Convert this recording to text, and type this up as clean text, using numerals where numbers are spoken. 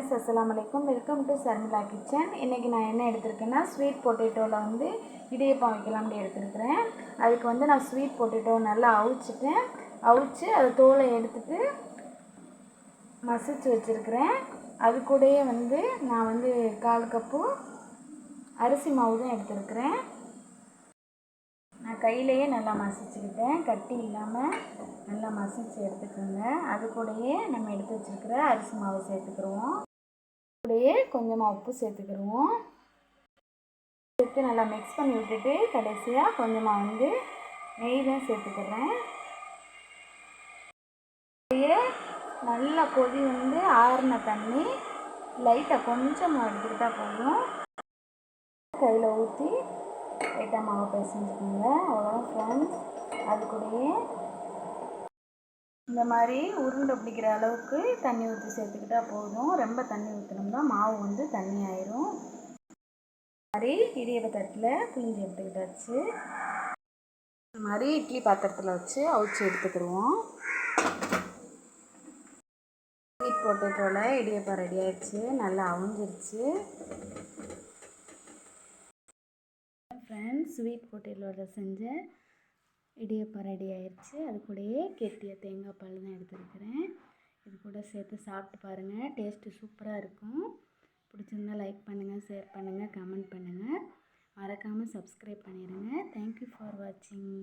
Friends, அஸ்ஸலாமு அலைக்கும். Welcome to Sharmila kitchen. இன்றைக்கி நான் என்ன எடுத்திருக்கேன்னா, ஸ்வீட் பொட்டேட்டோவில் வந்து இடியப்பம் வைக்கலாம்னு எடுத்துருக்கிறேன். அதுக்கு வந்து நான் ஸ்வீட் பொட்டேட்டோ நல்லா அவிச்சு அது தோலை எடுத்துட்டு மசிச்சு வச்சுருக்கிறேன். அது கூடயே வந்து நான் வந்து 1/4 கப்பு அரிசி மாவு தான் எடுத்துருக்கிறேன். நான் கையிலையே நல்லா மசிச்சுக்கிட்டேன், கட்டி இல்லாமல் நல்லா மசிச்சு எடுத்துக்கோங்க. அது கூடயே நம்ம எடுத்து வச்சுருக்கிற அரிசி மாவு சேர்த்துக்கிடுவோம். கூடயே கொஞ்சமாக உப்பு சேர்த்துக்கிடுவோம். சேர்த்து நல்லா மிக்ஸ் பண்ணி விட்டுட்டு கடைசியாக கொஞ்சமாக வந்து நெய் தான் சேர்த்துக்கிறேன். நல்லா கொதி வந்து ஆறின தண்ணி லைட்டாக கொஞ்சமாக எடுத்துக்கிட்டால் போதும். கையில் ஊற்றி லைட்டாக மாவு பிசைஞ்சுக்கோங்க. அவ்வளோதான் ஃப்ரெண்ட்ஸ். அது கூடயே இந்த மாதிரி உருண்டை பிடிக்கிற அளவுக்கு தண்ணி ஊற்றி சேர்த்துக்கிட்டா போதும். ரொம்ப தண்ணி ஊற்றினோம்னா மாவு வந்து தண்ணி ஆயிரும். இந்த மாதிரி இடியப்ப தட்டில் புளிஞ்சு எடுத்துக்கிட்டாச்சு. இந்த மாதிரி இட்லி பாத்திரத்தில் வச்சு அவிச்சு எடுத்துக்கிடுவோம். ஸ்வீட் பொட்டேட்டோவில் இடியப்பம் ரெடி ஆயிடுச்சு, நல்லா அவிஞ்சிருச்சு. ஃப்ரெண்ட்ஸ், ஸ்வீட் பொட்டேட்டோவில் செஞ்ச இடியப்பம் ரெடி ஆயிடுச்சு. அது கூடயே கெட்டிய தேங்காய் பால் தான் எடுத்துருக்கிறேன். இது கூட சேர்த்து சாப்பிட்டு பாருங்கள், டேஸ்ட்டு சூப்பராக இருக்கும். பிடிச்சிருந்தால் லைக் பண்ணுங்கள், ஷேர் பண்ணுங்கள், கமெண்ட் பண்ணுங்கள். மறக்காமல் சப்ஸ்கிரைப் பண்ணிடுங்க. தேங்க்யூ ஃபார் வாட்சிங்.